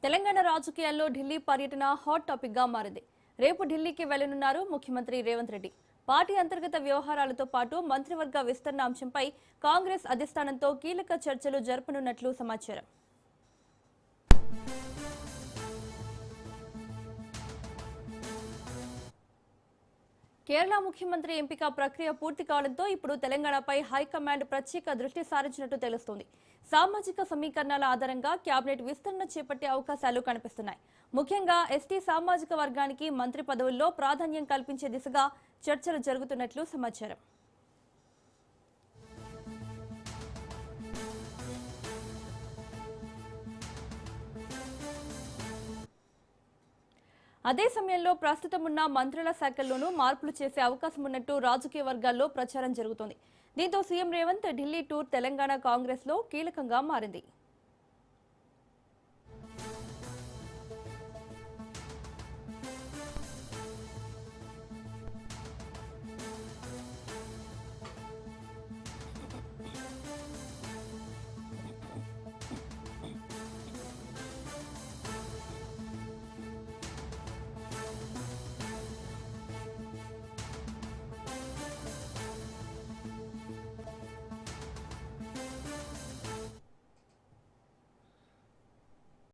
తెలంగాణ రాజకీయాల్లో ఢిల్లీ పర్యటన hot topic గా మారింది. రేపు ఢిల్లీకి వెళ్లనున్నారు ముఖ్యమంత్రి రేవంత్ రెడ్డి. పార్టీ అంతర్గత వ్యవహారాలతో పాటు మంత్రివర్గ విస్తరణ అంశంపై కాంగ్రెస్ అధిష్టానంతో కీలక చర్చలు జరపనున్నట్లు సమాచారం. కేరళ ముఖ్యమంత్రి ఎంపిక ప్రక్రియ పూర్తి కావడంతో ఇప్పుడు తెలంగాణపై హైకమాండ్ ప్రత్యేక దృష్టి సారించినట్టు తెలుస్తోంది. సామాజిక సమీకరణాల ఆధారంగా కేబినెట్ విస్తరణ చేపట్టే అవకాశాలు కనిపిస్తున్నాయి. ముఖ్యంగా ఎస్టీ సామాజిక వర్గానికి మంత్రి పదవుల్లో ప్రాధాన్యం కల్పించే దిశగా చర్చలు జరుగుతున్నట్లు సమాచారం. అదే సమయంలో ప్రస్తుతం ఉన్న మంత్రుల శాఖల్లోనూ మార్పులు చేసే అవకాశం ఉన్నట్టు రాజకీయ వర్గాల్లో ప్రచారం జరుగుతోంది. దీంతో సీఎం రేవంత్ ఢిల్లీ టూర్ తెలంగాణ కాంగ్రెస్ లో కీలకంగా మారింది.